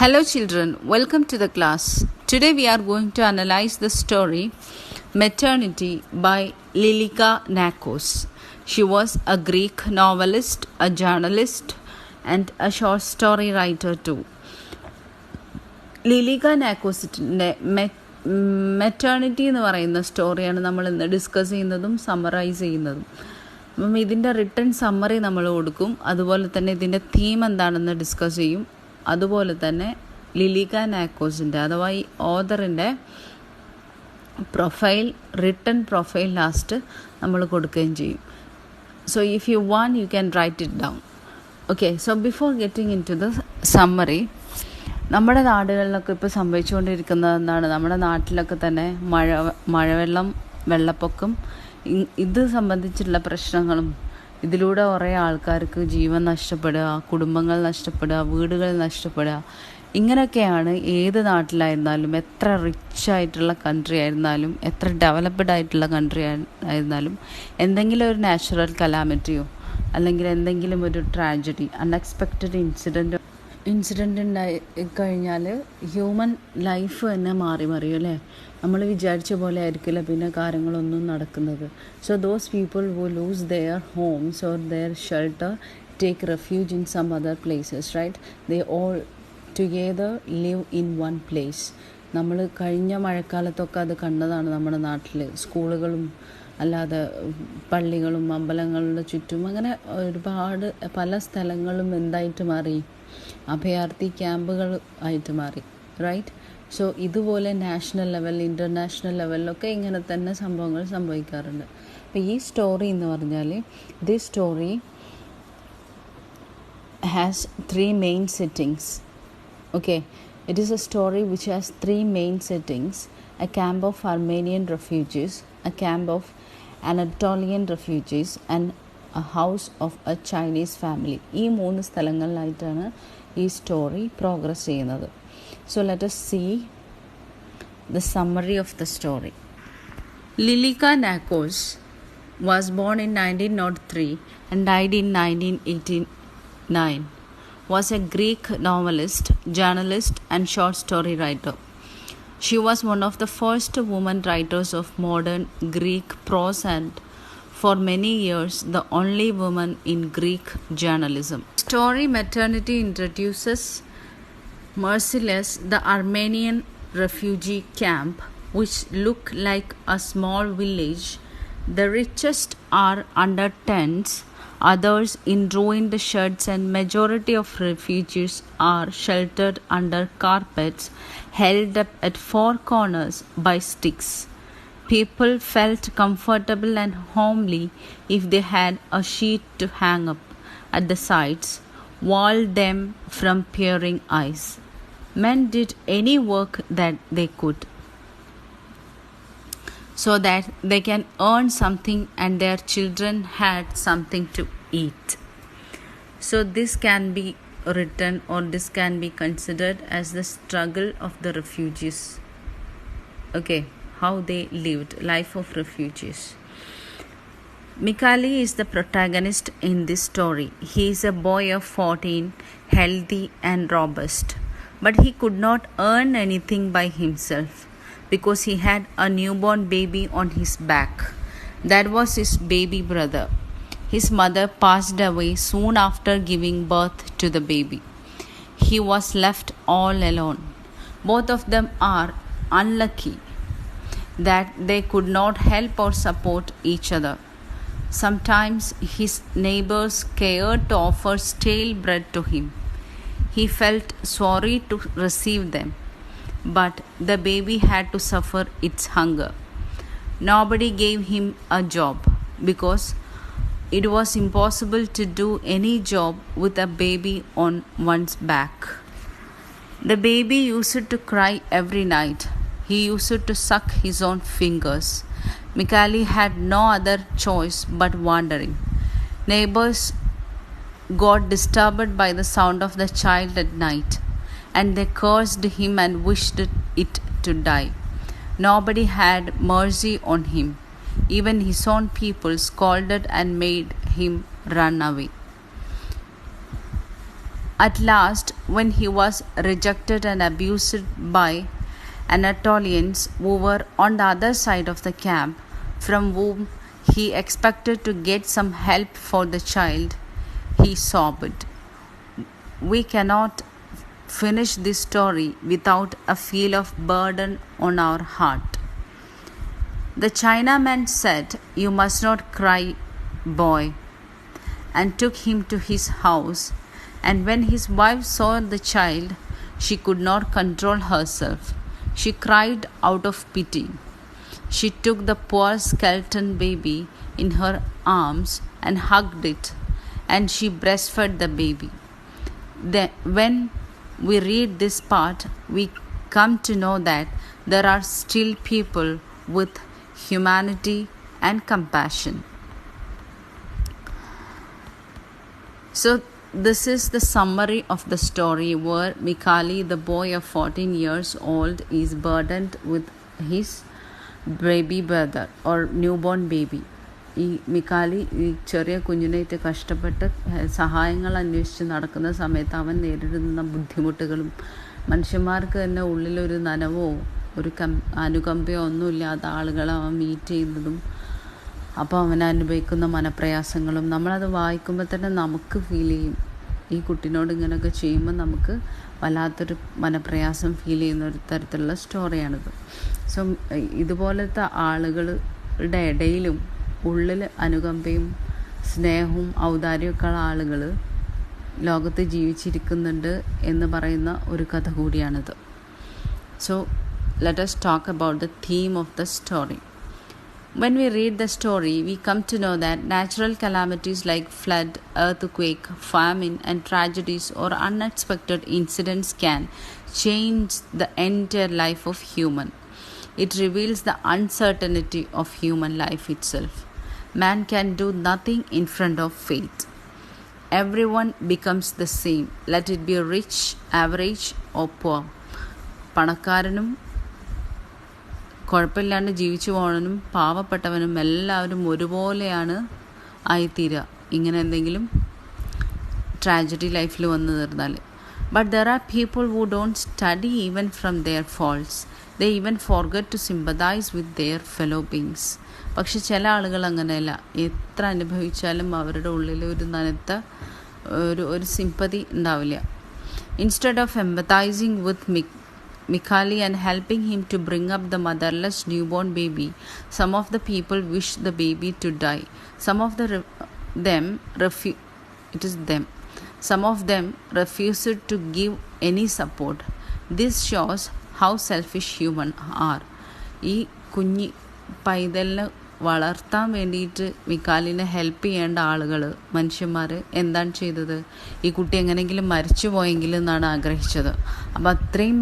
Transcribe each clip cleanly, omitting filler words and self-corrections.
Hello children, welcome to the class. Today we are going to analyze the story Maternity by Lilika Nakos. She was a Greek novelist, a journalist and a short story writer too. Lilika നാക്കോസിൻ്റെ maternity എന്ന് പറയുന്ന സ്റ്റോറിയാണ് നമ്മൾ ഇന്ന് discuss ചെയ്യുന്നതും summarise ചെയ്യുന്നതും. അപ്പം ഇതിൻ്റെ റിട്ടൺ സമ്മറി നമ്മൾ കൊടുക്കും, അതുപോലെ തന്നെ ഇതിൻ്റെ തീം എന്താണെന്ന് ഡിസ്കസ് ചെയ്യും. അതുപോലെ തന്നെ ലിലിക നാക്കോസിൻ്റെ അഥവാ ഈ ഓതറിൻ്റെ പ്രൊഫൈൽ, റിട്ടൺ പ്രൊഫൈൽ ലാസ്റ്റ് നമ്മൾ കൊടുക്കുകയും ചെയ്യും. So if you want you can write it down. Okay, so before getting into the ദ സമ്മറി, നമ്മുടെ നാടുകളിലൊക്കെ ഇപ്പോൾ സംഭവിച്ചുകൊണ്ടിരിക്കുന്നത് എന്താണ്? നമ്മുടെ നാട്ടിലൊക്കെ തന്നെ മഴവെള്ളം, വെള്ളപ്പൊക്കം, ഇത് സംബന്ധിച്ചുള്ള പ്രശ്നങ്ങളും, ഇതിലൂടെ കുറേ ആൾക്കാർക്ക് ജീവൻ നഷ്ടപ്പെടുക, കുടുംബങ്ങൾ നഷ്ടപ്പെടുക, വീടുകൾ നഷ്ടപ്പെടുക, ഇങ്ങനെയൊക്കെയാണ് ഏത് നാട്ടിലായിരുന്നാലും, എത്ര റിച്ച് ആയിട്ടുള്ള കൺട്രി ആയിരുന്നാലും, എത്ര ഡെവലപ്ഡ് ആയിട്ടുള്ള കൺട്രി ആയിരുന്നാലും, എന്തെങ്കിലും ഒരു നാച്ചുറൽ കലാമിറ്റിയോ അല്ലെങ്കിൽ എന്തെങ്കിലും ഒരു ട്രാജഡി, അൺഎക്സ്പെക്റ്റഡ് ഇൻസിഡൻ്റ് ഉണ്ടായി കഴിഞ്ഞാൽ ഹ്യൂമൻ ലൈഫ് തന്നെ മാറിയും അല്ലേ? നമ്മൾ വിചാരിച്ച പോലെ ആയിരിക്കില്ല പിന്നെ കാര്യങ്ങളൊന്നും നടക്കുന്നത്. So those people who lose their homes or their shelter take refuge in some other places, right? They all together live in one place. നമ്മൾ കഴിഞ്ഞ മഴക്കാലത്തൊക്കെ അത് കണ്ടതാണ്. നമ്മുടെ നാട്ടിൽ സ്കൂളുകളും അല്ലാതെ പള്ളികളും അമ്പലങ്ങളുടെ ചുറ്റും അങ്ങനെ ഒരുപാട് പല സ്ഥലങ്ങളും എന്തായിട്ട് മാറി? അഭയാർത്ഥി ക്യാമ്പുകൾ ആയിട്ട് മാറി, റൈറ്റ്? സോ ഇതുപോലെ നാഷണൽ ലെവൽ, ഇൻ്റർനാഷണൽ ലെവലിലൊക്കെ ഇങ്ങനെ തന്നെ സംഭവങ്ങൾ സംഭവിക്കാറുണ്ട്. അപ്പോൾ ഈ സ്റ്റോറി എന്ന് പറഞ്ഞാൽ, this story has 3 main settings. Okay, it is a story which has 3 main settings: a camp of Armenian refugees, a camp of Anatolian refugees and a house of a Chinese family. ഈ 3 സ്ഥലങ്ങളിലായിട്ടാണ് ഈ story progress ചെയ്യുന്നത്. So let us see the summary of the story. Lilika Nakos was born in 1903 and died in 1989. Was a Greek novelist, journalist and short story writer. She was one of the first women writers of modern Greek prose and for many years the only woman in Greek journalism. Story Maternity introduces Merciless, the Armenian refugee camp, which look like a small village. The richest are under tents, others in ruined sheds, and majority of refugees are sheltered under carpets held up at 4 corners by sticks. People felt comfortable and homely if they had a sheet to hang up at the sides, walled them from peering eyes. Men did any work that they could so that they can earn something and their children had something to eat. So this can be written, or this can be considered as the struggle of the refugees. Okay, how they lived, life of refugees. Mikali is the protagonist in this story. He is a boy of 14, healthy and robust, but he could not earn anything by himself because he had a newborn baby on his back. That was his baby brother. His mother passed away soon after giving birth to the baby. He was left all alone. Both of them are unlucky that they could not help or support each other. Sometimes his neighbors cared to offer stale bread to him. He felt sorry to receive them, but the baby had to suffer its hunger. Nobody gave him a job because it was impossible to do any job with a baby on one's back. The baby used to cry every night. He used to suck his own fingers. Mikali had no other choice but wandering. Neighbors got disturbed by the sound of the child at night, and they cursed him and wished it to die. Nobody had mercy on him. Even his own people scolded and made him run away. At last, when he was rejected and abused by Anatolians who were on the other side of the camp, from whom he expected to get some help for the child, he sobbed. We cannot finish this story without a feel of burden on our heart. The Chinaman said, "You must not cry, boy," and took him to his house. And when his wife saw the child, she could not control herself. She cried out of pity. She took the poor skeleton baby in her arms and hugged it, and she breastfed the baby. Then, when we read this part, we come to know that there are still people with humanity and compassion. So, this is the summary of the story where Mikali, the boy of 14 years old, is burdened with his baby brother or newborn baby. ഈ മിക്കാലി ഈ ചെറിയ കുഞ്ഞിനായിട്ട് കഷ്ടപ്പെട്ട് സഹായങ്ങൾ അന്വേഷിച്ച് നടക്കുന്ന സമയത്ത് അവൻ നേരിടുന്ന ബുദ്ധിമുട്ടുകളും മനുഷ്യന്മാർക്ക് തന്നെ ഉള്ളിലൊരു നനവോ ഒരു അനുകമ്പയോ ഒന്നുമില്ലാത്ത ആളുകളെ അവൻ മീറ്റ് ചെയ്യുന്നതും അപ്പോൾ അവൻ അനുഭവിക്കുന്ന മനപ്രയാസങ്ങളും നമ്മളത് വായിക്കുമ്പോൾ തന്നെ നമുക്ക് ഫീൽ ചെയ്യും. ഈ കുട്ടീനോട് ഇങ്ങനെയൊക്കെ ചെയ്യുമ്പോൾ നമുക്ക് വല്ലാത്തൊരു മനപ്രയാസം ഫീൽ ചെയ്യുന്ന ഒരു തരത്തിലുള്ള സ്റ്റോറിയാണിത്. സോ ഇതുപോലത്തെ ആളുകളുടെ ഇടയിലും ഉള്ളിൽ അനുകമ്പയും സ്നേഹവും ഔദാര്യമൊക്കെ ഉള്ള ആളുകൾ ലോകത്ത് ജീവിച്ചിരിക്കുന്നുണ്ട് എന്ന് പറയുന്ന ഒരു കഥ കൂടിയാണിത്. So let us talk about the theme of the story. When we read the story, we come to know that natural calamities like flood, earthquake, famine, and tragedies or unexpected incidents can change the entire life of human. It reveals the uncertainty of human life itself. Man can do nothing in front of fate. Everyone becomes the same, let it be rich, average, or poor. പണക്കാരനും കുഴപ്പമില്ലാണ്ട് ജീവിച്ചു പോകണനും പാവപ്പെട്ടവനും എല്ലാവരും ഒരുപോലെയാണ് ആയിത്തീരുക ഇങ്ങനെ എന്തെങ്കിലും tragedy ലൈഫിൽ വന്നു തീർന്നാൽ. But there are people who don't study even from their faults. They even forget to sympathise with their fellow beings. പക്ഷെ ചില ആളുകൾ അങ്ങനെയല്ല. എത്ര അനുഭവിച്ചാലും അവരുടെ ഉള്ളിൽ ഒരു നനത്ത ഒരു സിമ്പതി ഉണ്ടാവില്ല. Instead of empathising with Mikali and helping him to bring up the motherless newborn baby, some of the people wish the baby to die. Some of them refused to give any support. This shows how selfish humans are. ഈ കുഞ്ഞി പൈതലിനെ വളർത്താൻ വേണ്ടിയിട്ട് മിക്കാലിനെ help ചെയ്യേണ്ട ആളുകൾ മനുഷ്യന്മാർ എന്താണ് ചെയ്തത്? ഈ കുട്ടി എങ്ങനെയെങ്കിലും മരിച്ചു പോയെങ്കിൽ എന്നാണ് ആഗ്രഹിച്ചത്. അപ്പോൾ അത്രയും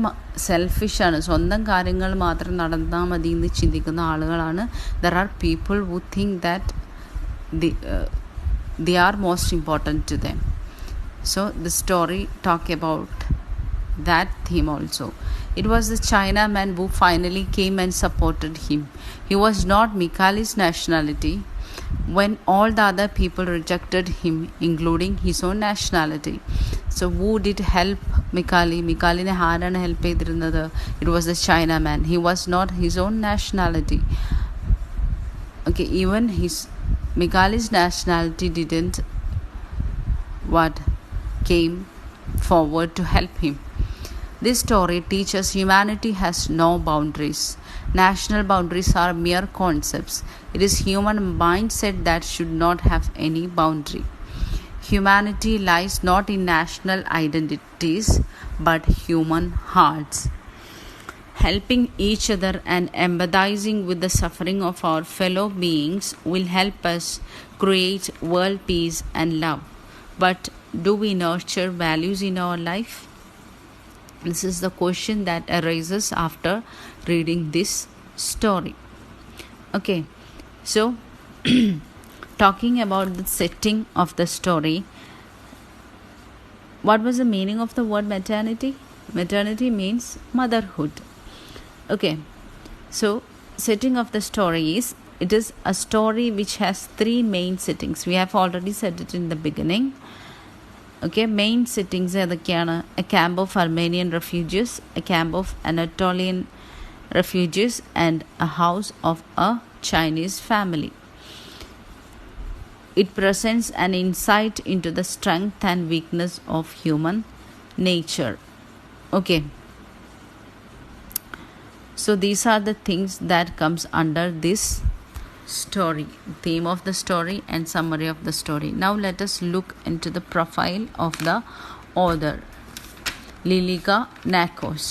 സെൽഫിഷാണ്. സ്വന്തം കാര്യങ്ങൾ മാത്രം നടന്നാൽ മതി എന്ന് ചിന്തിക്കുന്ന ആളുകളാണ്. There are people who think that they are most important to them. So the story talk about that theme also. It was the Chinaman who finally came and supported him. He was not Mikali's nationality when all the other people rejected him, including his own nationality. So who did help Mikali? Mikaline ആരാണ് help ചെയ്തിരുന്നത്? It was the Chinaman. He was not his own nationality. Okay, even Mikali's nationality didn't came forward to help him. This story teaches humanity has no boundaries. National boundaries are mere concepts. It is human mindset that should not have any boundary. Humanity lies not in national identities but human hearts. Helping each other and empathizing with the suffering of our fellow beings will help us create world peace and love. But do we nurture values in our life? This is the question that arises after reading this story. Okay, so talking about the setting of the story, what was the meaning of the word maternity? Maternity means motherhood. Okay, so setting of the story is, it is a story which has three main settings. We have already said it in the beginning. Okay, main sittings ഏതൊക്കെയാണ്? A camp of Armenian refugees, a camp of Anatolian refugees, and a house of a Chinese family. It presents an insight into the strength and weakness of human nature. Okay, so these are the things that comes under this story, theme of the story and summary of the story. Now let us look into the profile of the author, Lilika Nakos.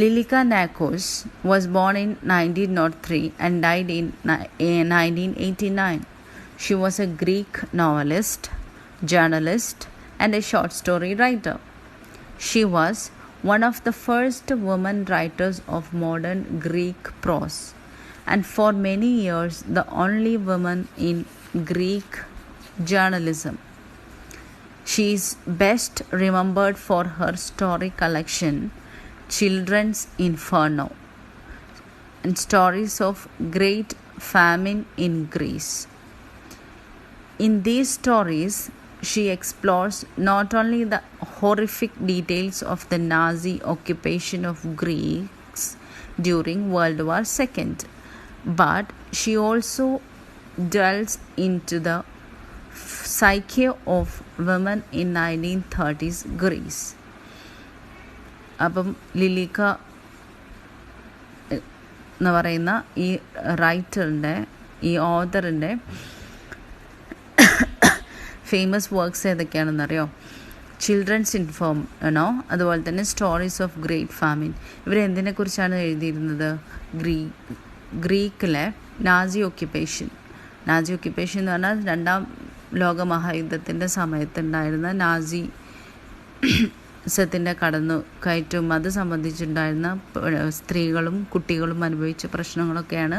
Lilika Nakos was born in 1903 and died in 1989. She was a Greek novelist, journalist, and a short story writer. She was one of the first women writers of modern Greek prose, and for many years the only woman in Greek journalism. She is best remembered for her story collection Children's Inferno and stories of great famine in Greece. In these stories, she explores not only the horrific details of the Nazi occupation of Greeks during World War II, but she also delves into the psyche of women in 1930s Greece. അപ്പം ലിലിക്ക എന്ന് പറയുന്ന ഈ റൈറ്ററിൻ്റെ, ഈ ഓതറിൻ്റെ famous works ഏതൊക്കെയാണെന്നറിയോ? Children's inferno, അതുപോലെ തന്നെ സ്റ്റോറീസ് ഓഫ് ഗ്രേറ്റ് ഫാമിൻ. ഇവരെന്തിനെക്കുറിച്ചാണ് എഴുതിയിരുന്നത്? ഗ്രീക്കിലെ നാസി ഓക്യുപ്പേഷൻ എന്ന് പറഞ്ഞാൽ 2ാം ലോക മഹായുദ്ധത്തിൻ്റെ സമയത്തുണ്ടായിരുന്ന നാസി സത്തിൻ്റെ കടന്നുകയറ്റവും അത് സംബന്ധിച്ചുണ്ടായിരുന്ന സ്ത്രീകളും കുട്ടികളും അനുഭവിച്ച പ്രശ്നങ്ങളൊക്കെയാണ്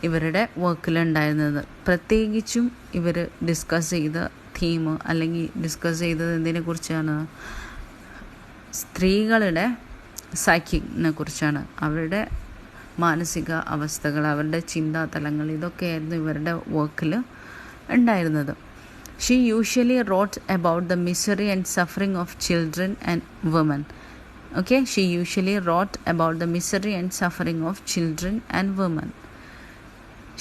ഇവരുടെ വർക്കിലുണ്ടായിരുന്നത്. പ്രത്യേകിച്ചും ഇവർ ഡിസ്കസ് ചെയ്ത തീം അല്ലെങ്കിൽ ഡിസ്കസ് ചെയ്തത് എന്തിനെക്കുറിച്ചാണ്? സ്ത്രീകളുടെ സൈക്കിക്കിനെ കുറിച്ചാണ്. അവരുടെ മാനസിക അവസ്ഥകൾ, അവരുടെ ചിന്താതലങ്ങൾ, ഇതൊക്കെയായിരുന്നു ഇവരുടെ വർക്കിൽ ഉണ്ടായിരുന്നത്. She usually wrote about the misery and suffering of children and women. Okay, she usually wrote about the misery and suffering of children and women.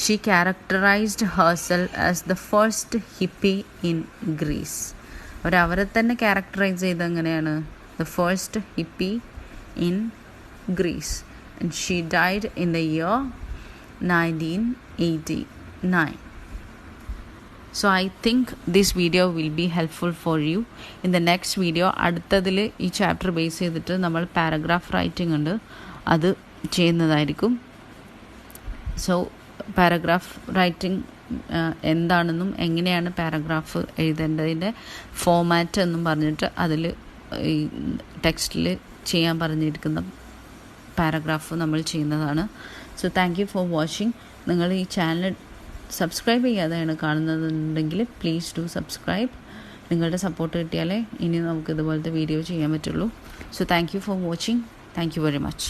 She characterized herself as the first hippie in Greece. അവരെ തന്നെ characterise ചെയ്ത് എങ്ങനെയാണ്? The first hippie in Greece. And she died in the year 1989. So I think this video will be helpful for you. In the next video, അടുത്തതിൽ ഈ chapter base ചെയ്തിട്ട് നമ്മൾ paragraph writing ഉണ്ട്, അത് ചെയ്യുന്നതായിരിക്കും. സോ പാരഗ്രാഫ് റൈറ്റിംഗ് എന്താണെന്നും എങ്ങനെയാണ് paragraph എഴുതേണ്ടതിൻ്റെ format എന്നും പറഞ്ഞിട്ട് അതിൽ ഈ ടെക്സ്റ്റിൽ ചെയ്യാൻ പറഞ്ഞിരിക്കുന്ന പാരഗ്രാഫ് നമ്മൾ ചെയ്യുന്നതാണ്. So thank you for watching. നിങ്ങൾ ഈ ചാനൽ സബ്സ്ക്രൈബ് ചെയ്യാതെയാണ് കാണുന്നതെന്നുണ്ടെങ്കിൽ പ്ലീസ് ഡു സബ്സ്ക്രൈബ്. നിങ്ങളുടെ സപ്പോർട്ട് കിട്ടിയാലേ ഇനി നമുക്ക് ഇതുപോലത്തെ വീഡിയോ ചെയ്യാൻ പറ്റുള്ളൂ. So thank you for watching. Thank you very much.